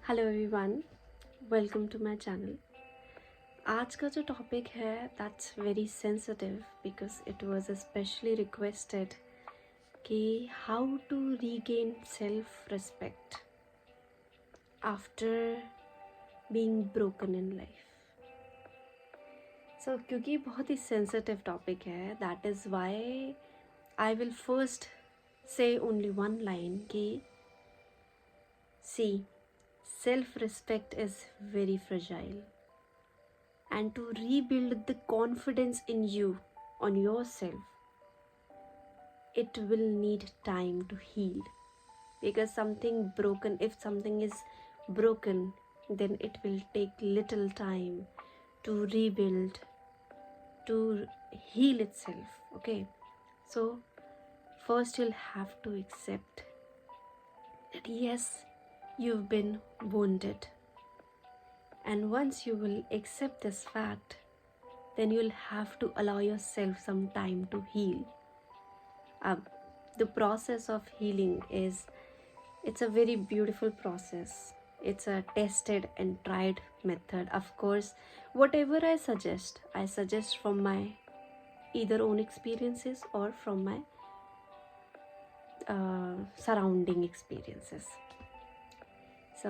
Hello everyone, welcome to my channel. आज का जो टॉपिक है that's very sensitive because it was specially requested कि how to regain self respect after being broken in life. So क्योंकि बहुत ही sensitive topic है that is why I will first say only one line कि see self-respect is very fragile, and to rebuild the confidence in you on yourself it will need time to heal, because if something is broken, then it will take little time to rebuild, to heal itself. Okay, so first you'll have to accept that yes, you've been wounded. And once you will accept this fact, then you'll have to allow yourself some time to heal. Uh, the process of healing it's a very beautiful process. It's a tested and tried method. Of course, whatever I suggest from my either own experiences or from my surrounding experiences. So,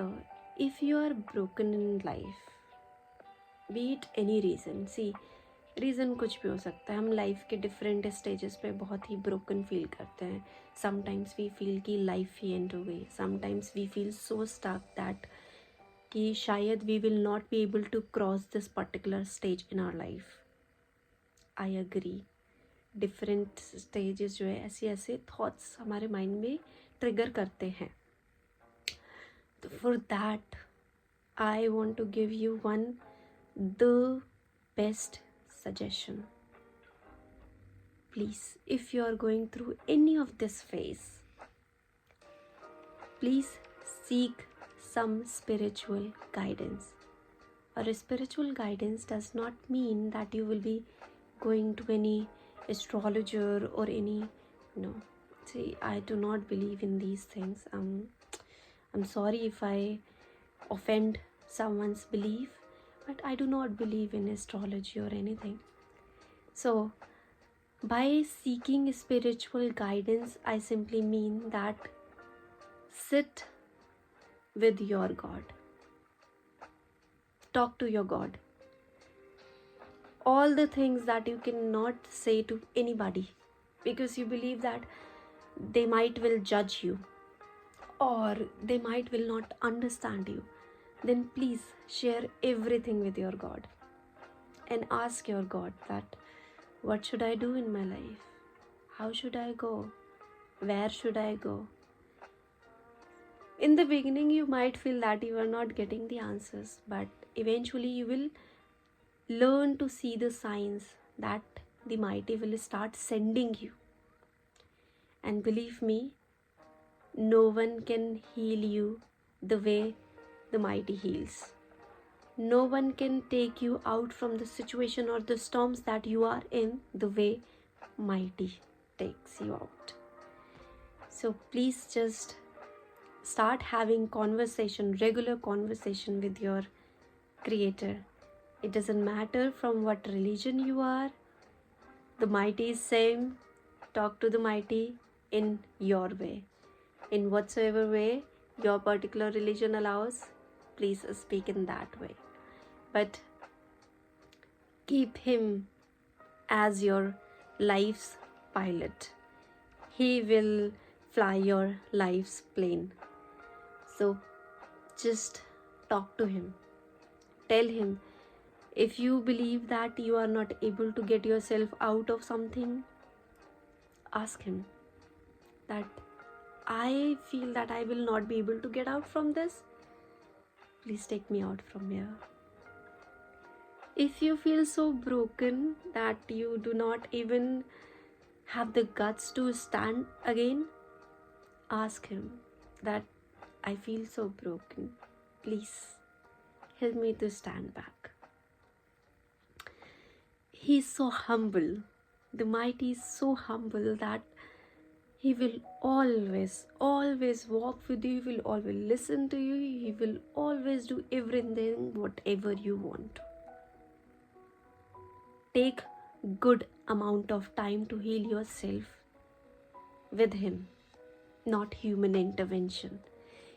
if you are broken in life, be it any reason, see reason कुछ भी हो सकता है। हम life के different stages पे बहुत ही broken feel करते हैं। समटाइम्स वी फील कि लाइफ ही एंड हो गई, sometimes we feel so stuck that कि शायद we will not be able to cross this particular stage in our life. I agree, different stages जो है ऐसे ऐसे थॉट्स हमारे माइंड में ट्रिगर करते हैं। तो for that I want to give you one the best suggestion. Please, if you are going through any of this phase, please seek some spiritual guidance. Or spiritual guidance does not mean that you will be going to any astrologer or any, no. See, I do not believe in these things. I'm sorry if I offend someone's belief, but I do not believe in astrology or anything. So, by seeking spiritual guidance, I simply mean that sit with your God. Talk to your God. All the things that you cannot say to anybody because you believe that they might will judge you or they might will not understand you, then please share everything with your God and ask your God that what should I do in my life? How should I go? Where should I go? In the beginning, you might feel that you are not getting the answers, but eventually you will learn to see the signs that the mighty will start sending you. And believe me, no one can heal you the way the mighty heals. No one can take you out from the situation or the storms that you are in the way mighty takes you out. So please just start having regular conversation with your creator. It doesn't matter from what religion you are. The mighty is same. Talk to the mighty in your way. In whatsoever way your particular religion allows, please speak in that way. But keep him as your life's pilot. He will fly your life's plane. So just talk to him. Tell him, if you believe that you are not able to get yourself out of something, ask him that I feel that I will not be able to get out from this. Please take me out from here. If you feel so broken that you do not even have the guts to stand again, ask him that I feel so broken. Please help me to stand back. He is so humble. The mighty is so humble that He will always walk with you. He will always listen to you. He will always do everything, whatever you want. Take good amount of time to heal yourself with him, not human intervention.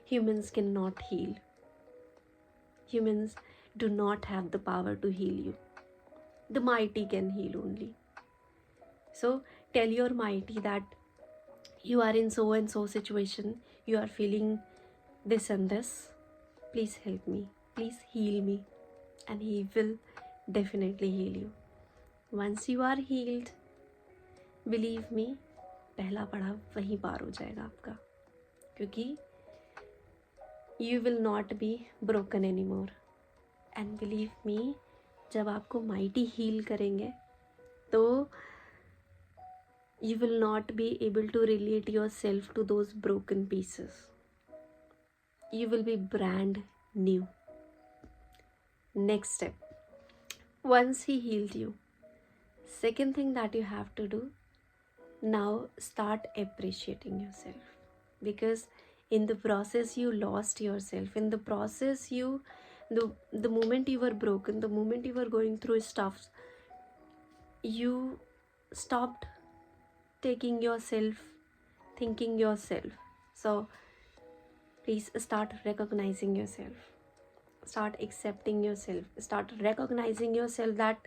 Humans cannot heal. Humans do not have the power to heal you. The mighty can heal only. So tell your mighty that you are in so and so situation, you are feeling this and this. Please help me. Please heal me. And he will definitely heal you. Once you are healed, believe me, पहला पड़ाव वहीं पार हो जाएगा आपका, क्योंकि you will not be broken anymore. And believe me, जब आपको mighty heal करेंगे तो you will not be able to relate yourself to those broken pieces. You will be brand new. Next step, once he healed you, second thing that you have to do, now start appreciating yourself, because in the process you lost yourself. In the process the moment you were broken, the moment you were going through stuff, you stopped taking yourself, thinking yourself. So please start recognizing yourself, start accepting yourself, start recognizing yourself that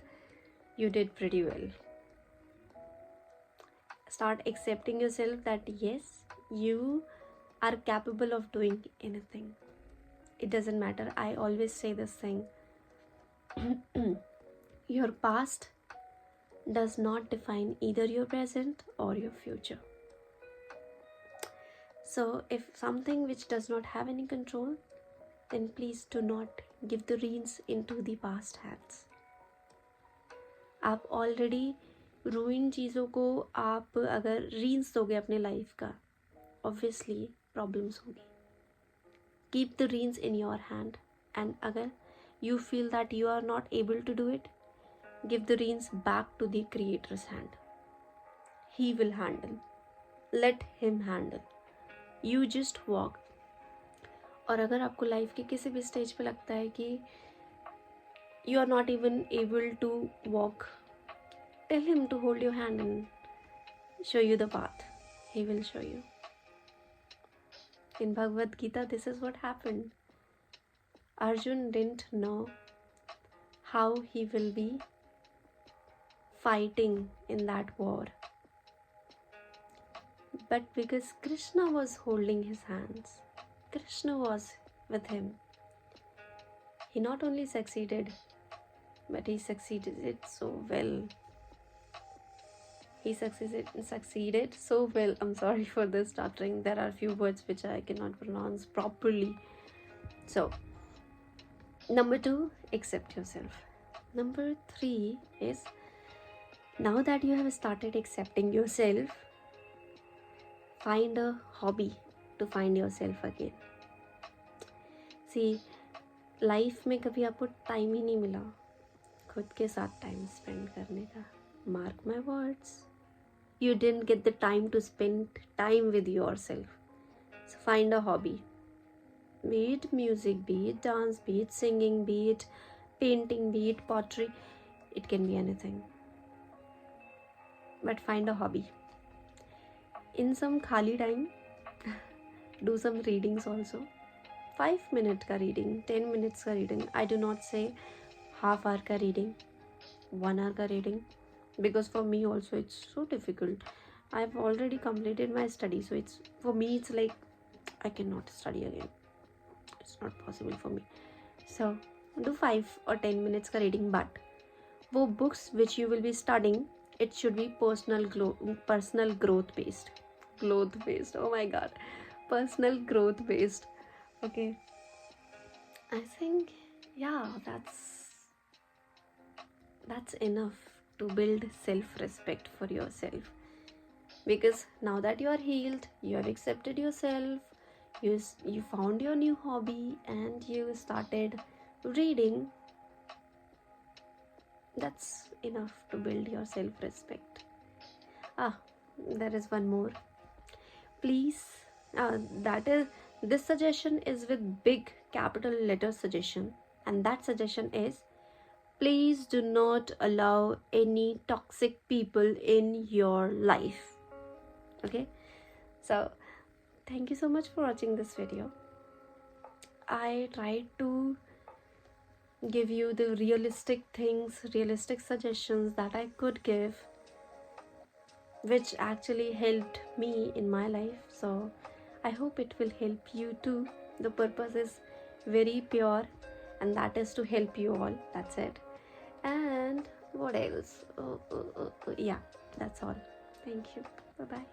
you did pretty well. Start accepting yourself that yes, you are capable of doing anything. It doesn't matter. I always say this thing. Your past does not define either your present or your future. So if something which does not have any control, then please do not give the reins into the past hands. आप already रूइन चीज़ों को आप अगर reigns दोगे अपने life का, obviously problems होगी. Keep the reigns in your hand, and अगर you feel that you are not able to do it, give the reins back to the creator's hand. He will handle. Let him handle. You just walk. और अगर आपको life के किसी भी stage पे लगता है कि you are not even able to walk, tell him to hold your hand and show you the path. He will show you. In Bhagavad Gita, this is what happened. Arjun didn't know how he will be fighting in that war. But because Krishna was holding his hands, Krishna was with him, he not only succeeded, but he succeeded so well. He succeeded so well. I'm sorry for the stuttering. There are few words which I cannot pronounce properly. So, number 2, accept yourself. Number 3 is, now that you have started accepting yourself, find a hobby to find yourself again. See, life में कभी आपको time ही नहीं मिला खुद के साथ time spend करने का. Mark my words. You didn't get the time to spend time with yourself. So find a hobby. Be it music, be it dance, be it singing, be it painting, be it pottery. It can be anything. But find a hobby. In some khali time, do some readings also. 5 minutes ka reading, 10 minutes ka reading. I do not say half hour ka reading, 1 hour ka reading. Because for me also it's so difficult. I've already completed my study, so it's for me it's like I cannot study again. It's not possible for me. So do 5 or 10 minutes ka reading, but wo books which you will be studying, it should be personal growth based. Oh my god, personal growth based. Okay, I think that's enough to build self-respect for yourself. Because now that you are healed, you have accepted yourself, you found your new hobby and you started reading, that's enough to build your self-respect. There is one more. please, that is, this suggestion is with big capital letter suggestion, and that suggestion is, please do not allow any toxic people in your life. Okay, so thank you so much for watching this video. I tried to give you the realistic things, realistic suggestions that I could give, which actually helped me in my life. So I hope it will help you too. The purpose is very pure, and that is to help you all. That's it. And what else? Yeah, that's all. Thank you. Bye bye.